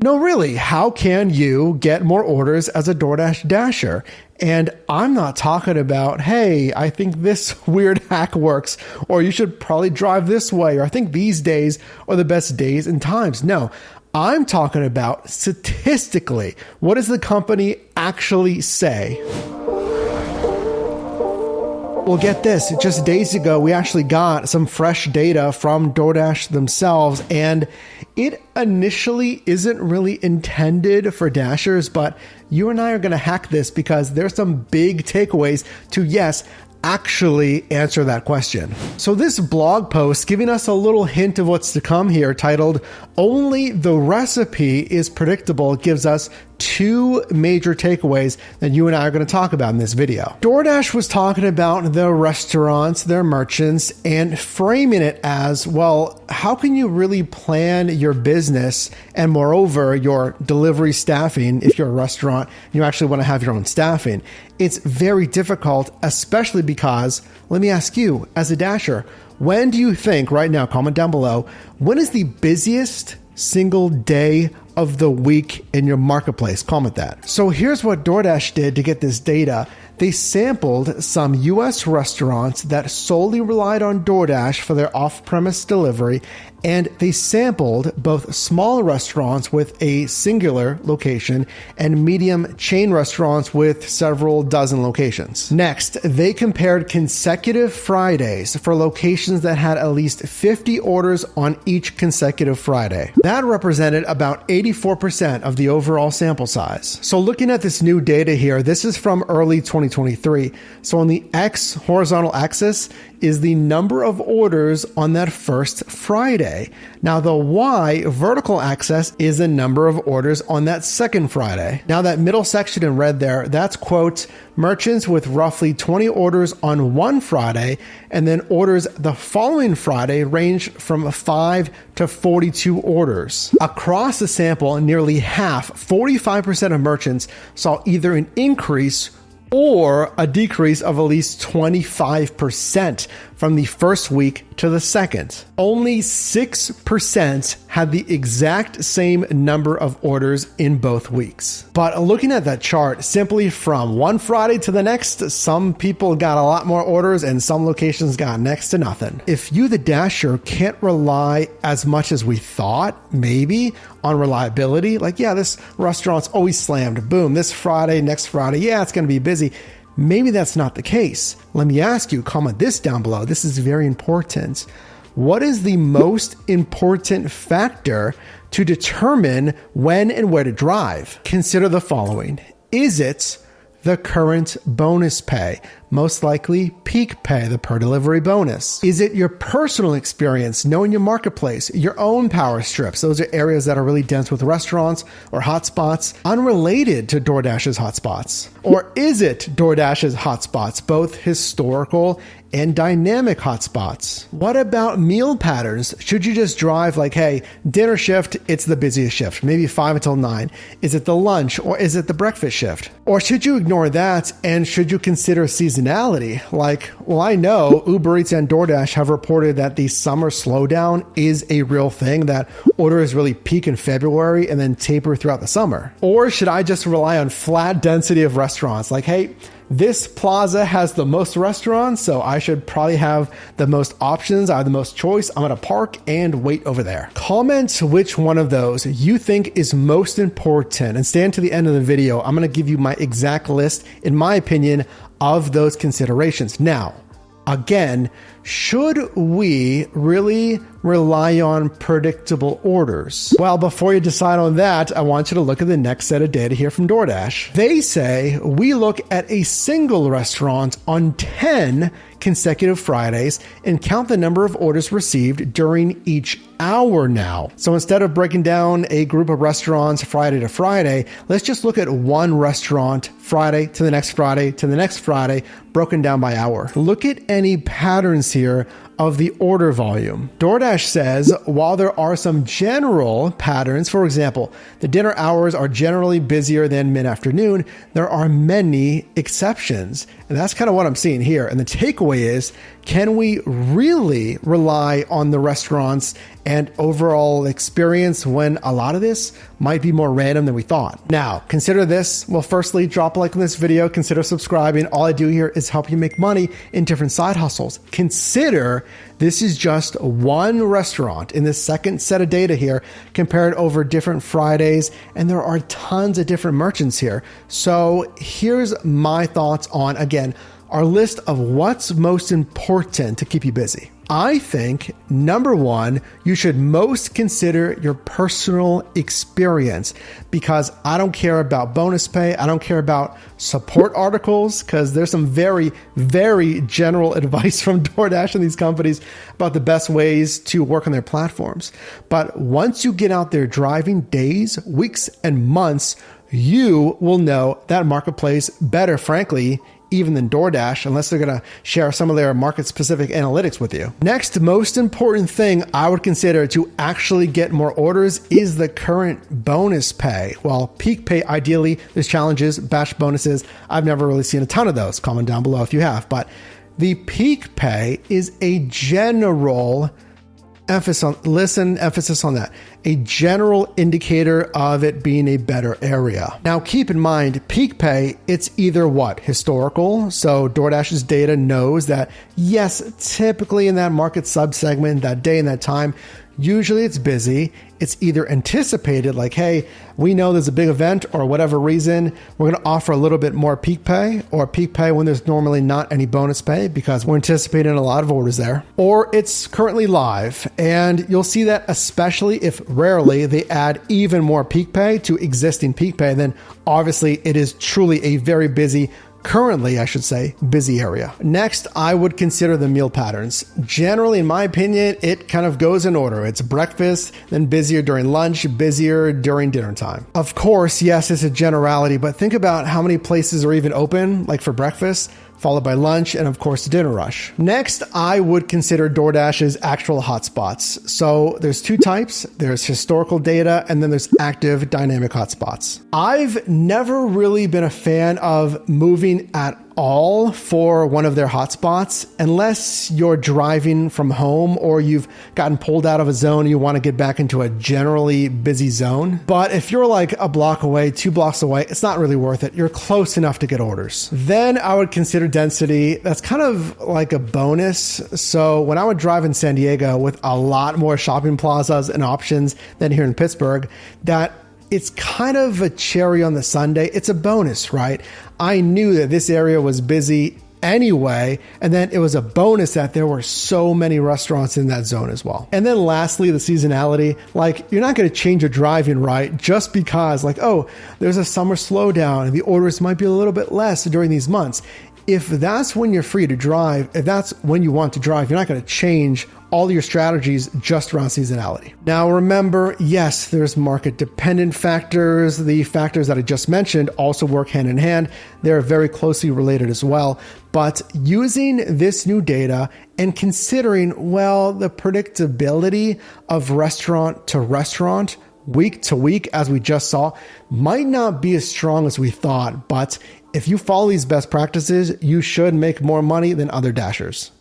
No, really, how can you get more orders as a DoorDash Dasher? And I'm not talking about, hey, I think this weird hack works, or you should probably drive this way, or I think these days are the best days and times. No, I'm talking about statistically. What does the company actually say? Well, get this, just days ago, we actually got some fresh data from DoorDash themselves, and it initially isn't really intended for Dashers, but you and I are going to hack this because there's some big takeaways to, yes, actually answer that question. So this blog post giving us a little hint of what's to come here, titled "Only the Recipe is Predictable," gives us two major takeaways that you and I are going to talk about in this video. DoorDash was talking about their restaurants, their merchants, and framing it as, well, how can you really plan your business and moreover your delivery staffing if you're a restaurant and you actually want to have your own staffing? It's very difficult, especially because, let me ask you, as a Dasher, when do you think, right now, comment down below, when is the busiest single day of the week in your marketplace? Comment that. So here's what DoorDash did to get this data. They sampled some US restaurants that solely relied on DoorDash for their off-premise delivery, and they sampled both small restaurants with a singular location and medium chain restaurants with several dozen locations. Next, they compared consecutive Fridays for locations that had at least 50 orders on each consecutive Friday. That represented about 84% of the overall sample size. So looking at this new data here, this is from early 2023. So on the X horizontal axis is the number of orders on that first Friday. Now the Y vertical axis is the number of orders on that second Friday. Now that middle section in red there, that's quote, merchants with roughly 20 orders on one Friday, and then orders the following Friday range from 5 to 42 orders. Across the sample, nearly half, 45% of merchants saw either an increase or a decrease of at least 25% from the first week to the second. Only 6% had the exact same number of orders in both weeks. But looking at that chart, simply from one Friday to the next, some people got a lot more orders and some locations got next to nothing. If you, the Dasher, can't rely as much as we thought, maybe, on reliability, like, yeah, this restaurant's always slammed, boom, this Friday, next Friday, yeah, it's going to be busy. Maybe that's not the case. Let me ask you, comment this down below. This is very important. What is the most important factor to determine when and where to drive? Consider the following. Is it the current bonus pay? Most likely peak pay, the per delivery bonus. Is it your personal experience, knowing your marketplace, your own power strips? Those are areas that are really dense with restaurants or hotspots, unrelated to DoorDash's hotspots. Or is it DoorDash's hotspots, both historical and dynamic hotspots? What about meal patterns? Should you just drive like, hey, dinner shift, it's the busiest shift, maybe 5 until 9. Is it the lunch or is it the breakfast shift? Or should you ignore that and should you consider seasonality? Like, well, I know Uber Eats and DoorDash have reported that the summer slowdown is a real thing, that orders really peak in February and then taper throughout the summer. Or should I just rely on flat density of restaurants? Like, hey, this plaza has the most restaurants, so I should probably have the most options. I have the most choice. I'm going to park and wait over there. Comment which one of those you think is most important and stay until the end of the video. I'm going to give you my exact list, in my opinion, of those considerations. Now, again, should we really rely on predictable orders? Well, before you decide on that, I want you to look at the next set of data here from DoorDash. They say we look at a single restaurant on 10 consecutive Fridays and count the number of orders received during each hour now. So instead of breaking down a group of restaurants Friday to Friday, let's just look at one restaurant Friday to the next Friday to the next Friday, broken down by hour. Look at any patterns here of the order volume. DoorDash says, while there are some general patterns, for example, the dinner hours are generally busier than mid-afternoon, there are many exceptions. And that's kind of what I'm seeing here. And the takeaway is, can we really rely on the restaurants and overall experience when a lot of this might be more random than we thought? Now, consider this. Well, firstly, drop a like on this video, consider subscribing. All I do here is help you make money in different side hustles. Consider this is just one restaurant in this second set of data here compared over different Fridays, and there are tons of different merchants here. So here's my thoughts on, again, our list of what's most important to keep you busy. I think, number one, you should most consider your personal experience, because I don't care about bonus pay. I don't care about support articles, because there's some very, very general advice from DoorDash and these companies about the best ways to work on their platforms. But once you get out there driving days, weeks, and months, you will know that marketplace better, frankly, even than DoorDash, unless they're going to share some of their market-specific analytics with you. Next, most important thing I would consider to actually get more orders is the current bonus pay. While peak pay, ideally, there's challenges, batch bonuses. I've never really seen a ton of those. Comment down below if you have. But the peak pay is a general emphasis on that. A general indicator of it being a better area. Now, keep in mind, peak pay, it's either what? Historical. So DoorDash's data knows that, yes, typically in that market subsegment, that day and that time, usually it's busy. It's either anticipated, like, hey, we know there's a big event or whatever reason, we're going to offer a little bit more peak pay, or peak pay when there's normally not any bonus pay because we're anticipating a lot of orders there. Or it's currently live, and you'll see that especially if rarely they add even more peak pay to existing peak pay, then obviously it is truly a very busy, currently, I should say, busy area. Next, I would consider the meal patterns. Generally, in my opinion, it kind of goes in order. It's breakfast, then busier during lunch, busier during dinner time. Of course, yes, it's a generality, but think about how many places are even open, like for breakfast, followed by lunch, and of course the dinner rush. Next, I would consider DoorDash's actual hotspots. So there's two types. There's historical data, and then there's active dynamic hotspots. I've never really been a fan of moving at all for one of their hotspots, unless you're driving from home or you've gotten pulled out of a zone and you want to get back into a generally busy zone. But if you're like a block away, 2 blocks away, it's not really worth it. You're close enough to get orders. Then I would consider density. That's kind of like a bonus. So when I would drive in San Diego with a lot more shopping plazas and options than here in Pittsburgh, that it's kind of a cherry on the sundae. It's a bonus, right? I knew that this area was busy anyway, and then it was a bonus that there were so many restaurants in that zone as well. And then lastly, the seasonality. Like, you're not going to change your driving right just because, like, oh, there's a summer slowdown and the orders might be a little bit less during these months. If that's when you're free to drive, if that's when you want to drive, you're not going to change all your strategies just around seasonality. Now, remember, yes, there's market dependent factors. The factors that I just mentioned also work hand in hand. They're very closely related as well. But using this new data and considering, well, the predictability of restaurant to restaurant, week to week, as we just saw, might not be as strong as we thought. But if you follow these best practices, you should make more money than other Dashers.